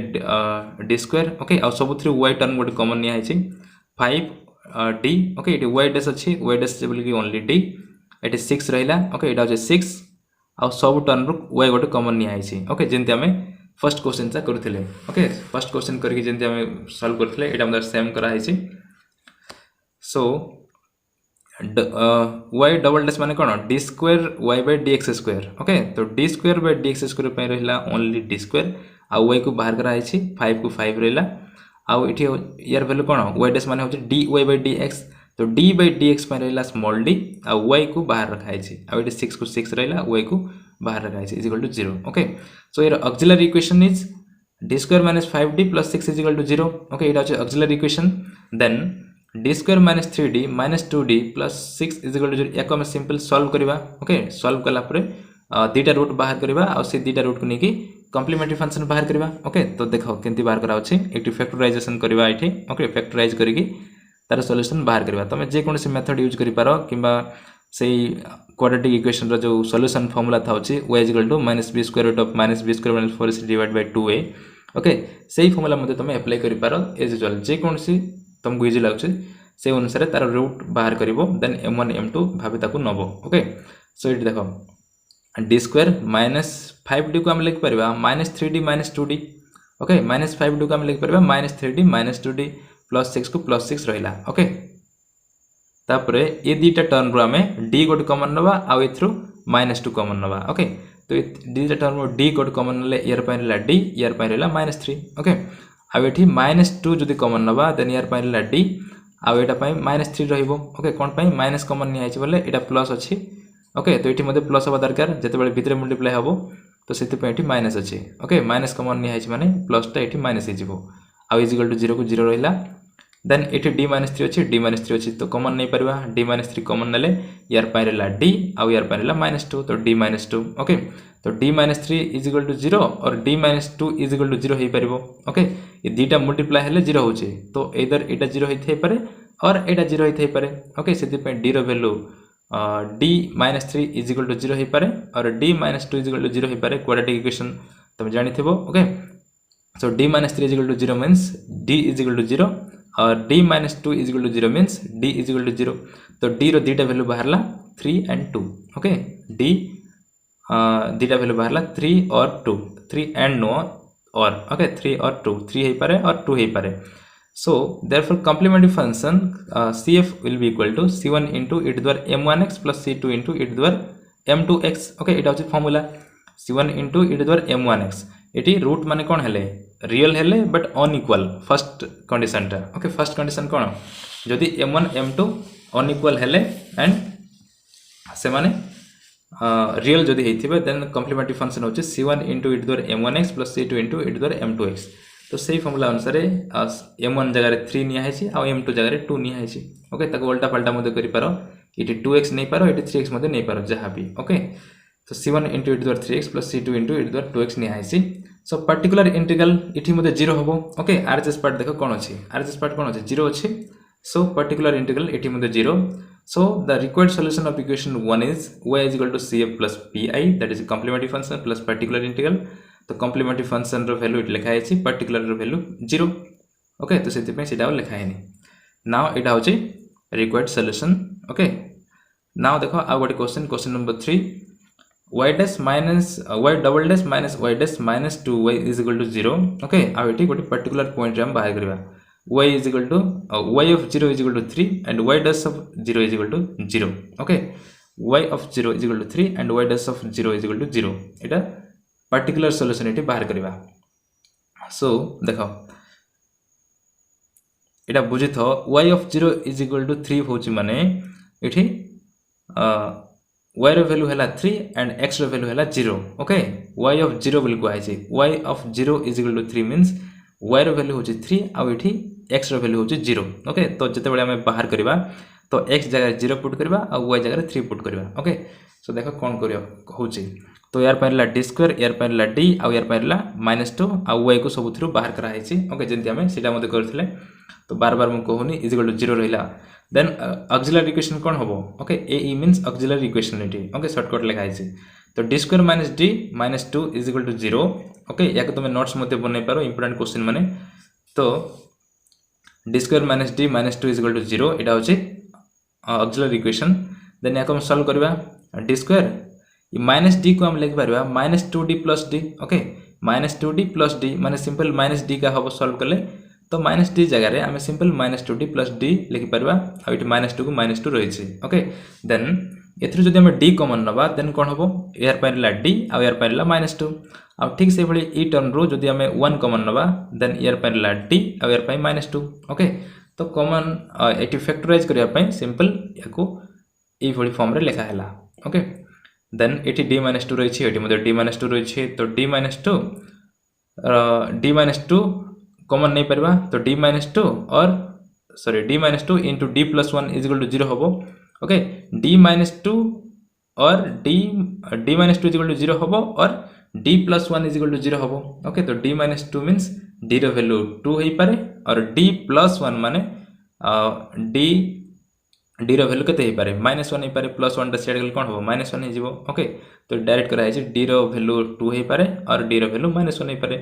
d square okay आ सब थ्रू y टर्म गोटे कॉमन निया हैछि 5 d okay इटी y dash अछि y dash जेबल कि only d इटी 6 रहिला okay इटा जे 6 आ सब term रु y गोटे कॉमन निया हैछि okay जेंति हमें फर्स्ट क्वेश्चन चा करथिले okay फर्स्ट क्वेश्चन करके जेंति हमें सॉल्व करथिले एटा हमर सेम करा हैछि so y double dash माने कोन d square y by dx square okay तो d square by dx square पे रहला ओनली d square आ y को बाहर करा हैछि 5 को 5 रहला आ इठी यार वैल्यू कोन y dash माने होछि dy by dx तो d by dx पे रहला स्मॉल d आ y को बाहर रखा हैछि आ इठी 6 को 6 रहला y को बाहर रखा हैछि is equal to 0 okay so यार auxiliary equation is d square minus 5d plus 6 is equal to 0 okay इटा होछि auxiliary equation then d square minus 3d minus 2d plus 6 is equal to 0 याको हम simple solve करबा okay solve कला परे दीटा root बाहर करबा आ से दीटा रूट को नेकी कॉम्प्लीमेंट्री फंक्शन बाहर करबा ओके तो देखो केंती बाहर करा अछि एक फैक्टराइजेशन करबा इठी ओके फैक्टराइज करिकि तार सॉल्यूशन बाहर करबा तमे जे कोनसी मेथड यूज करि पारो किबा सेही क्वाड्रेटिक इक्वेशन रो जो सॉल्यूशन फार्मूला था अछि y is equal to minus b square root of minus b square minus 4ac divided by 2a okay सेही फार्मूला मते तमे अप्लाई करि पारो एज यूजुअल जे कोनसी तुमको इजी लागछ से अनुसार तार रूट बाहर करिवो देन m1 m2 भाबे ताकू नबो ओके सो इट देखो d स्क्वायर माइनस 5d को हम लिख परबा minus 3d minus 2d okay minus 5d को हम लिख परबा minus 3d minus 2d plus 6 को प्लस 6 रहिला ओके तापरे ए दीटा टर्म रो हमें d गोट कॉमन नबा आ इथरु माइनस 2 कॉमन नबा ओके तो दीटा टर्म रो d गोट कॉमन ले यार पाइला d यार पाइला माइनस 3 ओके आ एठी माइनस 2 जदी कॉमन नबा देन यार पाइला d आ एटा पई माइनस 3 रहिबो ओके कोन पई माइनस कॉमन नि आइछ बोले एटा प्लस अछि ओके तो एठी मध्ये प्लस हबा दरकार जते बेले भितरे मल्टीप्लाई हबो तो सेति पई एठी माइनस अछि ओके माइनस कॉमन नि आइछ माने प्लस ता एठी माइनस हे जिवो आ इज इक्वल टू 0 को 0 रहिला देन एठी d - 3 अछि d - 3 अछि तो कॉमन नै परबा d - 3 कॉमन नले यार पई रहला d आ यार पई रहला -2 तो d - 2 ओके तो d - 3 इज इक्वल टू 0 और d - 2 इज इक्वल टू 0 हे परबो ओके ये दीटा मल्टीप्लाई हेले 0 होचे तो इधर एटा 0 हेथे पारे और एटा 0 हेथे पारे ओके सेति पे d रो value d - 3 is equal to 0 हे पारे और d - 2 इज इक्वल टू 0 हे पारे क्वाड्रेटिक इक्वेशन तुम जानि थिबो okay so d - 3 is equal to 0 means d is equal to 0 और d - 2 is equal to 0 means d is equal to 0 तो d रो दीटा वैल्यू बाहरला 3 एंड 2 ओके d दीटा वैल्यू बाहरला 3 और 2 3 एंड नो और ओके 3 और 2 3 हे पारे और 2 हे पारे so therefore complementary function cf will be equal to c1 into e to the power m1x plus c2 into e to the power m2x okay এটা হচ্ছে formula c1 into e to the power m1x এটি root মানে কোন হেলে real হেলে but অনইকুয়াল first কন্ডিশনটা okay first condition কোন যদি m1 m2 অনইকুয়াল হেলে এন্ড সে মানে रियल जदि हेथिबे देन कॉम्प्लीमेंट्री फंक्शन होचे c1 into e to the power m1x plus c2 into e to the power m2x तो सही फॉर्मूला अनुसार m1 जगह 3 निया है आ m2 जगह 2 निया है ओके ताको उल्टा पाल्टा मध्य करि पारो ये 2x नहीं पारो ये 3x मध्य नहीं पारो जहाँ भी ओके तो c1 इंटू e द्वारा 3x plus c2 into e द्वारा 2x निया है सो पर्टिकुलर इंटीग्रल इठी मध्य 0 हबो ओके आरएचएस पार्ट देखो कोन अछि आरएचएस पार्ट कोन अछि 0 अछि सो पर्टिकुलर इंटीग्रल इठी मध्य 0 so the required solution of equation 1 is y is equal to cf plus pi that is a complementary function plus particular integral तो complementary function रो value इट लिखा है particular रो value 0 ओके तो सेति पे सेटा लिखा है now इटा होची required solution ओके now देखो आ गोटे question number 3 y dash minus y double dash minus 2y is equal to 0 okay आ एटी गोटे पर्टिकुलर पॉइंट रे हम बाहर करबा y is equal to y of 0 is equal to 3 and y dash of 0 is equal to 0 okay y of 0 is equal to 3 and y dash of 0 is equal to 0 Etah particular solution eighty बाहर करबा सो देखो एटा बुझी थो y of 0 is equal to 3 होची माने एठी y रो value हैला 3 and x रो वैल्यू हैला 0 ओके y of 0 बोल को आइछि y of 0 is equal to 3 means y रो वैल्यू होची 3 आ एठी x रो वैल्यू होची 0 ओके तो जते बेले हमें बाहर करबा तो x जगह 0 पुट करबा आ y जगह 3 पुट करबा ओके सो देखो कोन करियो होची तो यार परला d स्क्वायर यार परला d आ यार परला -2 आ y को सब थ्रू बाहर करा हैची ओके जंती हमें सीधा मते करथिले तो बार बार म कहूनी इज इक्वल टू 0 रहिला देन ऑक्सिलरी इक्वेशन कोन होबो ओके ए मींस ऑक्सिलरी इक्वेशन इटी ओके शॉर्टकट लिखा हैची तो d square - d -2 is equal to 0 okay या तुम नोट्स मते बनै पारो इंपोर्टेंट क्वेश्चन माने तो d square - d -2 is equal to 0 एटा होची ऑक्सिलरी इक्वेशन देन याको हम सॉल्व करबा d स्क्वायर ये -d को हम लिख परबा -2d + d okay -2d + d माने सिंपल -d का हबो सॉल्व करले तो -d जगह रे हमें सिंपल -2d + d लिखि परबा आ इट -2 को -2 रही छी ओके देन एथरो जदि हम d कॉमन नबा देन कोन हबो यार परला d आ यार परला -2 आ ठीक से भली ई टर्म रो जदि हम 1 कॉमन नबा देन यार परला d आ यार पय -2 ओके तो कॉमन एटी फैक्टराइज करिया पय सिंपल याको ई भली फॉर्म रे लिखा हैला ओके देन एटी d -2 रही छी एटी मते d -2 रही छी तो d -2 कॉमन नहीं परबा तो d -2 और sorry d -2 into d + 1 is equal to 0 हबो ओके d -2 और d -2 is equal to 0 हबो और d + 1 is equal to 0 हबो ओके तो d -2 मींस d रो वैल्यू 2 होई पारे और d + 1 माने d रो वैल्यू केते होई पारे -1 होई पारे +1 टा सेड गल कोन हबो -1 होई जिवो ओके तो डायरेक्ट करा है d रो वैल्यू 2 होई पारे और d रो वैल्यू -1 होई पारे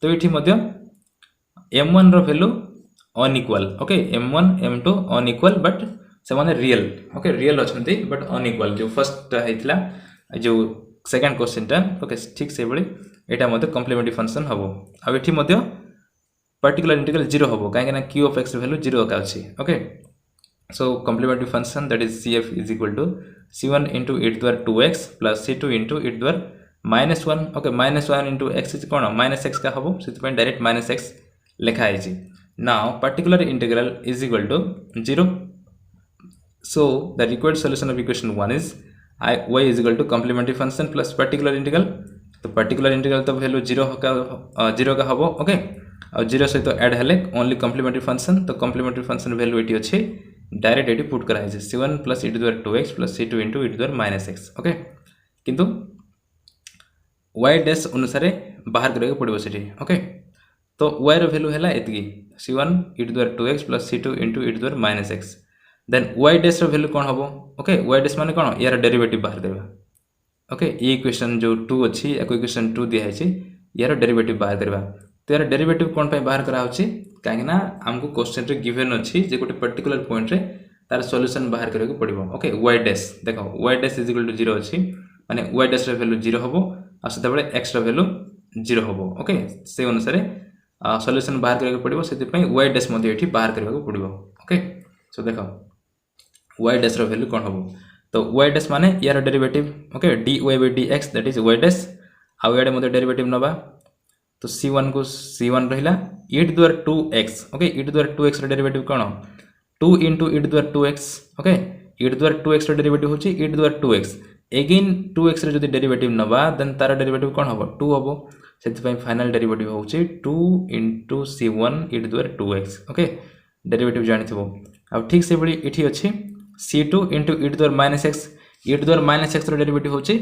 तो एठी मध्य m1 रो वैल्यू unequal okay m1 m2 unequal but से माने रियल ओके रियल अछंती बट अनइक्वल जो फर्स्ट हैतला जो सेकंड क्वेश्चन टा ओके ठीक से बळी एटा मते कॉम्प्लीमेंटरी फंक्शन हबो आ एठी मते पर्टिकुलर इंटीग्रल 0 हबो काहे ना q of x वैल्यू 0 का अछि okay so complementary function that is cf is equal to c1 into e to the 2x plus c2 into e to the -1 okay -1 into x is कोन -x का हबो सेति पय direct -x लिखा है जी now particular integral is equal to 0 so the required solution of equation 1 is y is equal to complementary function plus particular integral तो particular integral तो वैल्यू 0 का हबो ओके और 0 सहित ऐड हेले ओनली complementary function तो complementary function वैल्यू एटी अछि direct eighty put करा है c1 + e to the 2x plus c2 into e to the -x okay किंतु y डैश अनुसार बाहर करे पड़िबो सेठी ओके तो y रो वैल्यू हैला एतगी c1 e to the 2x plus c2 into e to the -x then y dash रो value कोन हबो ओके y डैश माने कोन यार डेरिवेटिव बाहर करबा ओके ये इक्वेशन जो 2 अछि एको इक्वेशन 2 दिया है यार डेरिवेटिव बाहर करबा तो यार डेरिवेटिव कोन पे बाहर करा होछि काहेना हमको क्वेश्चन रे गिवन अछि जे गोटे पर्टिकुलर पॉइंट रे तार सॉल्यूशन बाहर करे को पड़िबो ओके y डैश देखो y dash is equal to 0 अछि माने y डैश रो वैल्यू 0 हबो आ सेते बेले x रो वैल्यू 0 हबो ओके से अनुसार सॉल्यूशन बाहर करे को पड़िबो सेति पय y डैश मध्ये एठी बाहर करे को पड़िबो ओके सो देखो y डैश रो वैल्यू कोन हबो तो y डैश माने यार derivative okay dy by dx that is y dash आ याडे मध्ये डेरिवेटिव नबा तो c1 को c1 रहिला e to the 2x okay e to the 2x रो डेरिवेटिव कोन 2 into e to the 2x okay e to the 2x रो डेरिवेटिव होची e to the 2x again 2x रो जदी डेरिवेटिव नबा देन तार डेरिवेटिव कोन हबो 2 हबो से फाइनल डेरिवेटिव होची 2 into c1 e to the power 2x okay derivative जानि थबो अब ठीक से बड़ी इठी अछि c2 into e to the power minus x e to the power minus x रो डेरिवेटिव होची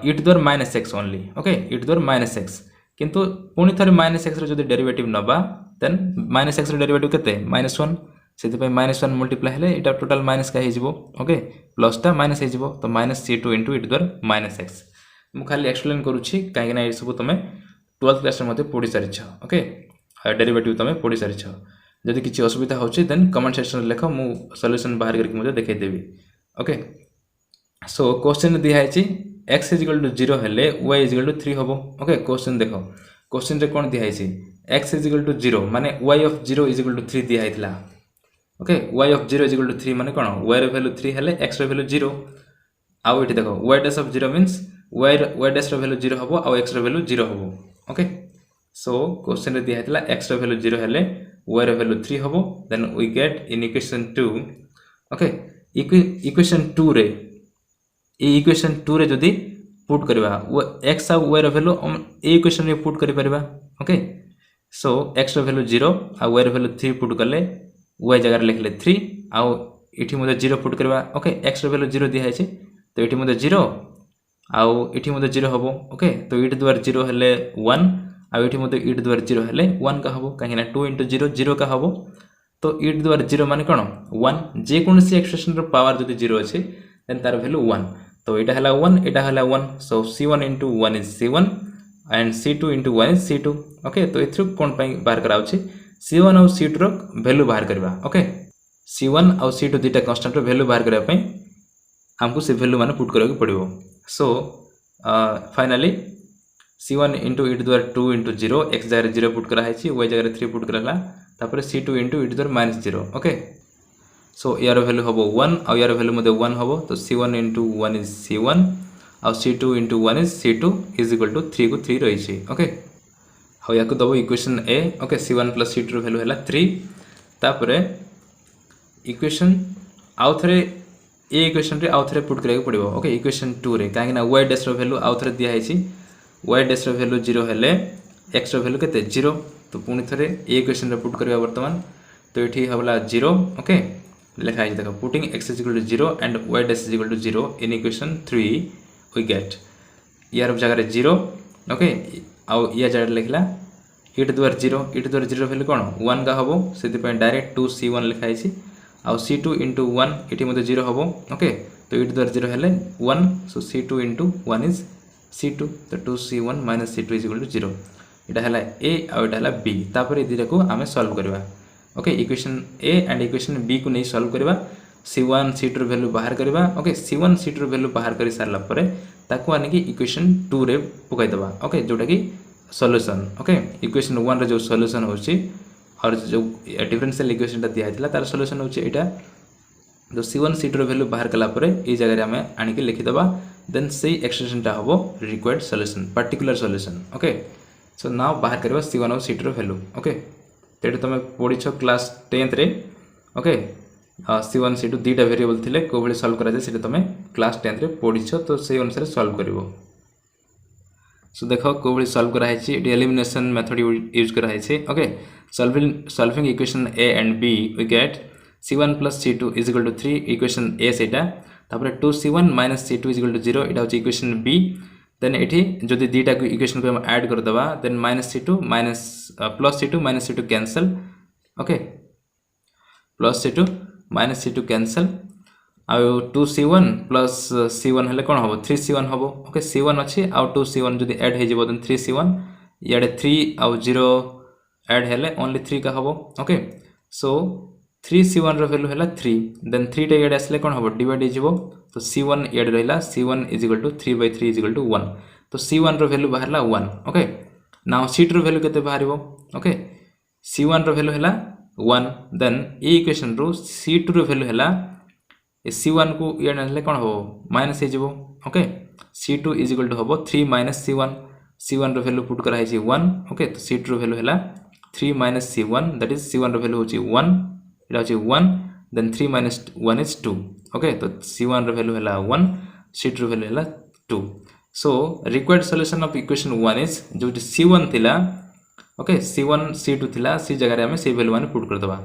e to the power minus x only okay e to the power minus x किंतु पुनी थरे minus x रो जदि derivative नबा then minus x रो derivative केते -1 से -1 मल्टीप्लाई हेले इटा टोटल माइनस का हेजिबो ओके प्लस टा माइनस हेजिबो तो -c2 into e to the power -x मु खाली एक्सप्लेन करूछि काहे ना ए सब तमे 12th क्लास रे मध्ये पढि सारिछ ओके डेरिवेटिव तमे पढि सारिछ जदि किछि असुविधा होछि देन कमेंट सेक्शन रे लेखो मु सॉल्यूशन बाहर करके मध्ये देखाइ देबी ओके सो क्वेश्चन दिया है x = 0 हेले y = 3 होबो ओके क्वेश्चन देखो क्वेश्चन रे कोन दिया है x = 0 माने y of 0 = 3 दिया हैतला ओके y of 0 = 3 माने कोन y रो वैल्यू 3 हेले x रो वैल्यू 0 आउ इठी देखो y dash of 0 means y dash रो वैल्यू 0 होबो आउ x रो वैल्यू 0 होबो ओके सो क्वेश्चन रे दिया हैतला x रो वैल्यू 0 हेले y रो वैल्यू 3 होबो then we get in equation 2 okay equation 2 रे ए इक्वेशन 2 रे जदी पुट करबा x आ y रो वैल्यू ए इक्वेशन रे पुट करि परबा ओके सो x रो वैल्यू 0 आ y रो वैल्यू 3 पुट करले y जगह रे लिखले 3 आ इठी मध्ये 0 पुट करबा ओके x रो वैल्यू 0 दिया है तो इठी मध्ये 0 आ इठी मध्ये 0 होबो ओके तो e to the power 0 हेले 1 आ इठी मध्ये e to the power 0 हेले 1 का होबो काहे ना 2 into 0 0 का होबो तो e to the power 0 माने कोन 1 जे कोनसी एक्सप्रेशन रो पावर जदी 0 अछि देन तार वैल्यू 1 तो एटा हला 1 एटा हला 1 सो c1 into 1 is c1 and c2 into 1 is c2 okay तो एथरु कोन पई बाहर करा अछि c1 और c2 रो वैल्यू बाहर करबा ओके c1 और c2 दिटा कांस्टेंट रो वैल्यू बाहर करबा पई हमको से वैल्यू माने पुट करके पड़िबो so finally c1 into e to the power 2 into 0 x जगह 0 पुट करा है y जगह 3 पुट करला तापर c2 into e to the power -0 okay so यार वैल्यू होबो 1 और यार वैल्यू मध्ये 1 होबो तो c1 into 1 is c1 और c2 into 1 is c2 is equal to 3 को 3 रही छी ओके हो याको दबो equation a okay c1 plus c2 value हैला 3 तापर इक्वेशन आउ थरे ए इक्वेशन रे आउ थरे पुट करे पड़िबो ओके इक्वेशन 2 रे काहे ना y डैश रो वैल्यू आउ थरे दिया हैछि y डैश रो वैल्यू 0 हेले x रो वैल्यू केते 0 तो पुनी थरे ए इक्वेशन रे पुट करबा वर्तमान तो एठी हबला 0 ओके लिखा है देखो putting x = 0 and y dash = 0 in equation 3 we get यार जगह रे 0 ओके आ या जगह लिखला e to the power 0 e to the power 0 value कोन 1 का हबो सेति पे डायरेक्ट 2c1 लिखा है आउ c2 into 1 इठी मध्ये 0 होबो ओके तो e to the power 0 हेले 1 सो c2 into 1 is c2 तो 2c1 - c2 = 0 एटा हला a आ एटा हला b तापर ए दिरा को हमें सॉल्व करबा okay equation a and equation b को नै सॉल्व करबा c1 c2 रो वैल्यू बाहर करबा ओके c1 c2 रो वैल्यू बाहर करि सारला परे ताको आने की इक्वेशन 2 रे पकाई दबा ओके जोटा की सॉल्यूशन ओके इक्वेशन 1 रे जो सॉल्यूशन होची और जो डिफरेंशियल इक्वेशन ता दिया हैतला तार सॉल्यूशन होची एटा जो c1 c2 रो वैल्यू बाहर कला परे ए जगह रे हमें आनी के लिखि दबा देन सेही एक्सप्रेशन ता होबो required solution particular solution okay so now बाहर करबा c1 और c2 रो वैल्यू ओके तेडे तमे पढिछो क्लास 10th रे ओके c1 c2 दीटा वेरिएबल थिले को भली सॉल्व करा जाय सेटा तमे क्लास 10th रे पढिछो तो सेही अनुसार सॉल्व करिवो सो देखो को भली सॉल्व करा हैछि एलिमिनेशन मेथड यूज करा हैछि okay solving equation a and b we get c1 plus c2 is equal to 3 equation a सेटा तापर 2c1 minus c2 is equal to 0 एटा होछि इक्वेशन b देन एठी जदि दीटा को इक्वेशन को हम ऐड कर दबा then -c2 minus plus c2 minus c2 cancel okay plus c2 minus c2 cancel आ 2c1 plus c1 हेले कोन होबो 3c1 होबो ओके c1 अछि आ 2c1 जदि ऐड हे जेबो देन 3c1 याडे 3 आ 0 ऐड हेले ओनली 3 का होबो ओके सो 3c1 रो वैल्यू हैला 3 देन 3 टे याडे असले कोन होबो डिवाइड हे जेबो तो c1 याडे रहला c1 = 3/3 = 1 तो c1 रो वैल्यू बाहरला 1 ओके नाउ c2 रो वैल्यू केते बाहरिबो ओके c1 रो वैल्यू हैला 1 देन ए इक्वेशन रो c2 रो वैल्यू हैला c1 को याडे असले कोन होबो माइनस हे जेबो ओके c2 = होबो 3 - c1 c1 रो वैल्यू पुट करा है 1 ओके तो c2 रो वैल्यू हैला 3 - c1 that is c1 row value होची 1 एटा होची 1 देन 3 - 1 is 2 ओके तो c1 रो वैल्यू हैला 1 c2 रो वैल्यू हैला 2 so required solution of equation 1 is जो c1 थिला ओके c1 c2 थिला सी जगह रे हमें से वैल्यू मान पुट कर दबा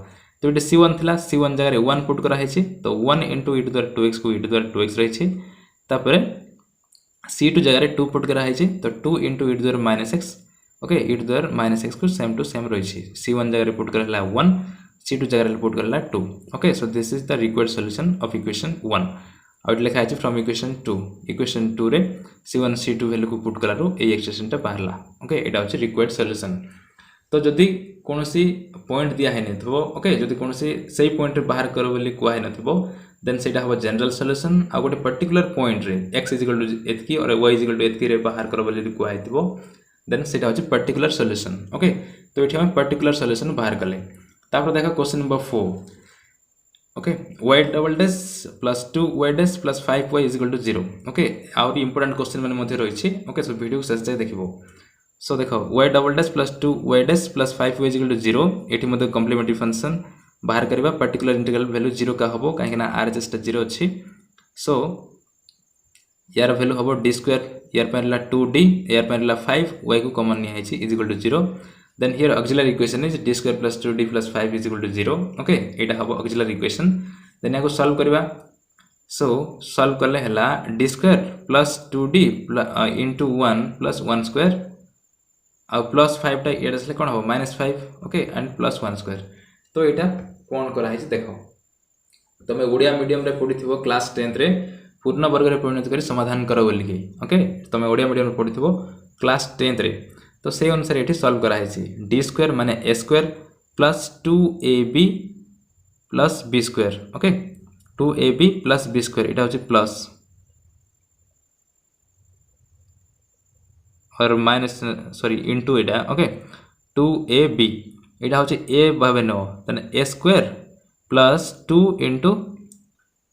तो ये c1 थिला c1 जगह रे 1 पुट करा है तो 1 into e to the 2x को e to the 2x रही तापर c2 जगह रे 2 पुट करा है तो 2 into e to the minus x okay e to the minus x को सेम टू सेम रही c1 जगह रे पुट करला 1 c2 जगह रे पुट करला 2 okay so this is the required solution of equation 1 out लिखा है फ्रॉम इक्वेशन 2 रे c1 c2 वैल्यू को पुट कलारो ए एक्सप्रेशन टा बाहरला ओके एटा होची रिक्वायर्ड सॉल्यूशन तो जदि कोनोसी पॉइंट दिया है नथबो ओके जदि कोनोसी सही पॉइंट रे बाहर करो बोली कुआ है नथबो देन सेटा हो जनरल सॉल्यूशन आ गोटे पर्टिकुलर पॉइंट रे x = एतकी और y = एतकी रे बाहर करो बोली यदि कुआ हेतबो देन सेटा होची पर्टिकुलर सॉल्यूशन ओके तो एठी हम पर्टिकुलर सॉल्यूशन बाहर करले तापर देखा question number 4 okay y double dash plus 2y dash plus 5y = 0 okay आउर इंपोर्टेंट क्वेश्चन माने मध्ये रहिछि ओके सो वीडियो शेष जाय देखिबो सो देखो y double dash plus 2y dash plus 5y = 0 एठी मध्ये कॉम्प्लीमेंटरी फंक्शन बाहर करबा पर्टिकुलर इंटीग्रल वैल्यू 0 का हबो काहे ना RHS टा 0 अछि सो यार वैल्यू हबो d² यार पहला 2d यार पहला 5 y को कॉमन नि आइछि = 0 then here auxiliary equation is d² plus 2d plus 5 = 0 okay एटा हबो auxiliary equation then याको सॉल्व करबा so सॉल्व करले हला d² plus 2d into 1 plus 1 square आ plus 5 टा एटा से कोन हबो -5 okay and plus 1 square तो एटा कोन करा है देखो तमे ओडिया मीडियम रे पढिथिबो क्लास 10th रे पूर्ण वर्ग रे परिणत करी समाधान करो बोली के ओके तमे ओडिया मीडियम रे पढिथिबो क्लास 10th रे तो से अनुसार ये सॉल्व करा है d² माने a² plus 2ab plus b² okay 2ab plus b² एटा होची प्लस और माइनस सॉरी इनटू एटा ओके 2ab एटा होची a भाबे नो तने a² प्लस 2 इनटू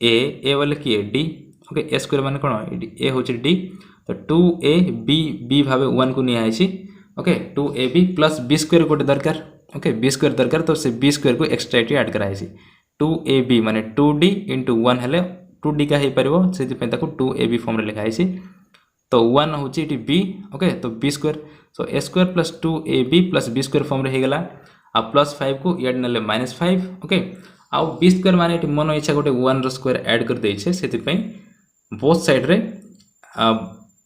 a वाले की d ओके a² माने कोन a होची d तो 2ab b भाबे 1 को नि आइछि ओके 2ab प्लस b² गोटे दरकार ओके b² दरकार तो से b² को एक्स्ट्रा एटी ऐड करा है 2ab माने 2d into 1 हेले 2d का हे परबो सेति पे ताको 2ab फॉर्म रे लिखा है तो 1 होची एटी b ओके तो b² सो a² plus 2ab plus b² form रे हे गला आ प्लस 5 को ऐड नले -5 ओके आ b² माने एटी मन इच्छा गोटे 1 रो स्क्वायर ऐड कर देछे सेति पे बोथ साइड रे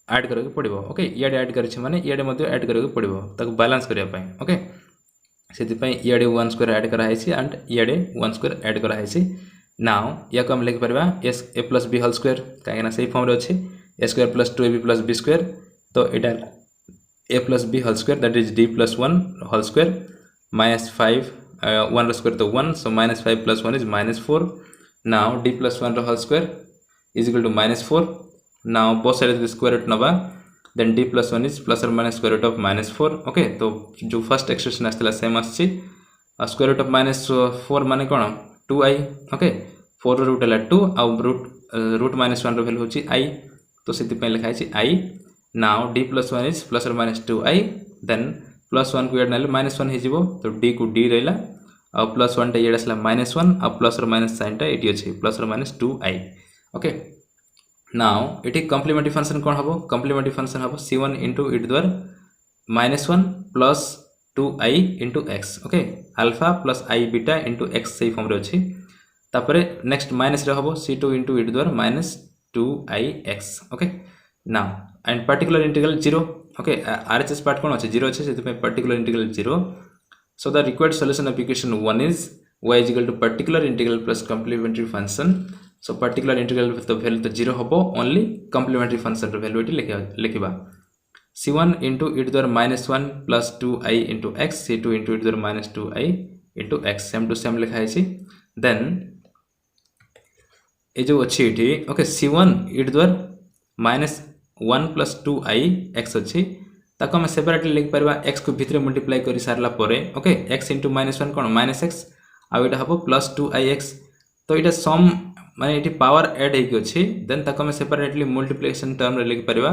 ऐड करके पड़िबो ओके याडे ऐड करछे माने याडे मध्ये ऐड करके पड़िबो ताको बैलेंस करिया पय ओके सेति पय याडे 1 स्क्वायर ऐड करा हैछि एंड याडे 1 स्क्वायर ऐड करा हैछि नाउ या को हम लिख परबा a plus b whole square काहे ना सही फॉर्म रे अछि a² plus 2ab plus b² तो एटा a plus b whole square that is d plus 1 whole square -5 1 रो स्क्वायर तो 1 so -5 plus 1 is -4 now d plus 1 रो whole square is equal to -4 now both sides of the square root naba then d plus 1 is plus or minus square root of -4 okay तो जो first expression आस्थिला same आछि square root of -4 माने कोन 2i okay 4 रो root हला 2 आ root -1 रो value होची i तो सेति पे लिखा है i now d plus 1 is plus or minus 2i then plus 1 को ऐड नले -1 हे जिवो तो d को d रहला आ प्लस 1 टा एडा सला -1 आ प्लस और माइनस साइन टा एटी अछि प्लस और माइनस 2i ओके नाउ इटी कॉम्प्लीमेंटरी फंक्शन कोन हबो कॉम्प्लीमेंटरी फंक्शन हबो c1 into e to the -1 plus 2i into x okay alpha plus i beta into x सही फॉर्म रे अछि तापरे नेक्स्ट माइनस रे हबो c2 into e to the -2ix okay now and particular integral 0 okay RHS part कोन अछि 0 अछि सेति पे पर्टिकुलर integral 0 so the required solution of equation 1 is y is equal to particular integral plus complementary function so particular integral with the value to 0 hobo only complementary function ro value eti lekhiba c1 into e to the -1 plus 2i into x c2 into e to the -2i into x same to same lekha है then ए जो अछि एठी okay c1 e to the -1 plus 2i x अछि ताको हम separately लिख परबा x को भितरे मल्टीप्लाई करि सारला परे ओके x into -1 कोन -x आ एटा हबो प्लस 2ix तो एटा सम माने एटी पावर ऐड हे कि अछि देन ताको हम सेपरेटली मल्टीप्लिकेशन टर्म रे लिख परबा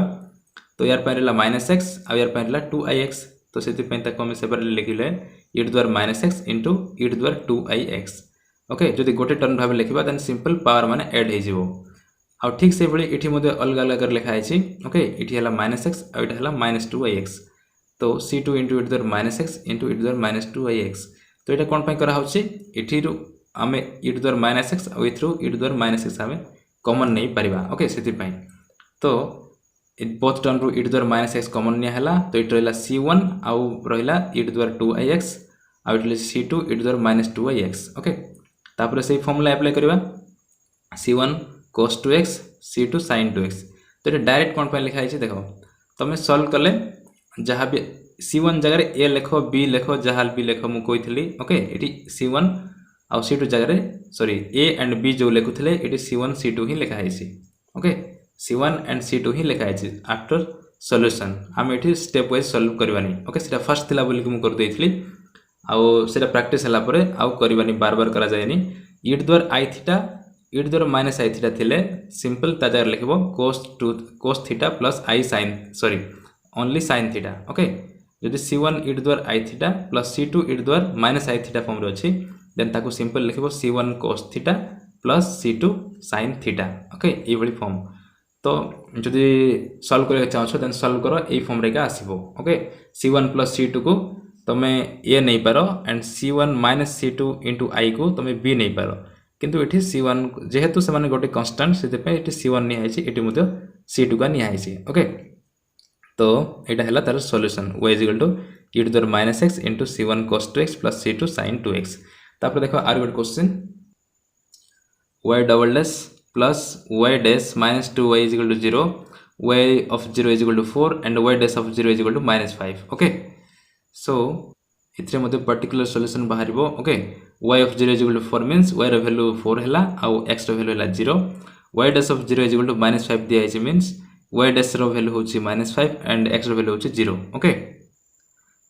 तो यार परेला -x आ यार परेला 2ix तो सेति पे ताको हम सेपरेटली लिखिले e to the -x into e to the 2ix okay जदि गोटे टर्म भाबे लिखबा देन सिंपल पावर माने ऐड हे जिवो आउ ठीक से भाई ये अलग अलग लिखाई ओके ये -x और ये -2x तो c2 into it minus x into it -2ix तो ये कौन कराऊँच ये आम इट माइनस एक्स और इट माइनस एक्स आम कमन नहीं पारिबा ओके से तो बोथ टर्म रू इट माइनस एक्स कमन निया तो ये रहा c1 आउ रहा इट 2ix आउ ये c2 इट -2ix ओके तापर से फॉर्मूला अप्लाई करवा c1 cos 2x c2 sin 2x तो ये डायरेक्ट कौन पर लिखाई देख तुम सॉल्व कले जहाँ भी c1 जगह a लेख b लेख जहाँ भी लेख मुझे कही ओके ये c1 आउ c2 जगह सॉरी a एंड b जो लिखुले ये c1 c2 ही लिखाई ओके c1 एंड c2 ही लिखाई आफ्टर सॉल्यूशन आम ये स्टेप वाइज सॉल्व करवानी ओके सीटा फर्स्ट थिला बोली मुझे करदेली आउ सेटा प्रैक्टिस हला परे आउ करवानी बार बार करा जाएनी इट द्वार आई थीटा इट द्वारा माइनस आई थीटा थिले सिंपल ता जगह लिखबो cos theta plus i sin sorry only sin theta okay जदि c1 इट द्वार आई थीटा प्लस c2 इट द्वार माइनस आई थीटा फॉर्म रे अछि देन ताको सिंपल लिखबो c1 cos theta plus c2 sin theta okay ए बड़ी फॉर्म तो जदि सॉल्व करबा चाहछो देन सॉल्व करो ए फॉर्म रे का आसीबो ओके c1 प्लस c2 को तमे ए नहीं पारो and c1 minus c2 into i को तमे b नहीं पारो किंतु ये c1 जेहेतु से माने गोटे कांस्टेंट से ये c1 निहाई ये मुझे c2 का निहाई ओके तो यहाँ है तार solution y equal to e to the minus x into c1 cos 2x plus c2 sin 2x तापर देखो आर गोटे question y double dash plus y dash minus 2y is equal to 0 y of 0 is equal to 4 and y dash of 0 is equal to -5 okay so इतरे मध्य particular solution बाहर okay y of 0 is equal to 4 means y रो value 4 हैला आउ x रो value हैला 0 y dash of 0 is equal to -5 दिया है मीन्स y डैश रो वैल्यू होची -5 एंड x रो वैल्यू होची 0 ओके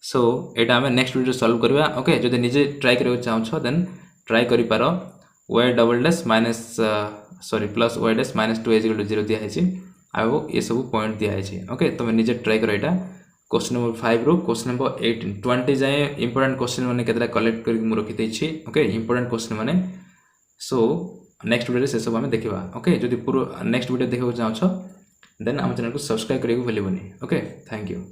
सो एटा हमें नेक्स्ट वीडियो सॉल्व करबा ओके जदि निजे ट्राई करबा चाहछो देन ट्राई करि पारो y double dash minus sorry plus y dash -2 is equal to 0 दिया है आउ ये सब पॉइंट दिया है ओके तुम निजे ट्राई करो एटा क्वेश्चन नंबर 5 रो क्वेश्चन नंबर 18 20 जाए इंपोर्टेंट क्वेश्चन माने केतरा कलेक्ट करके मु रखि देछि ओके इंपोर्टेंट क्वेश्चन माने सो नेक्स्ट वीडियो से सब हमें देखिबा ओके जदि पूरा नेक्स्ट वीडियो देखबो चाहछो देन हम चैनल को सब्सक्राइब करियो भूलिबोनी ओके थैंक यू।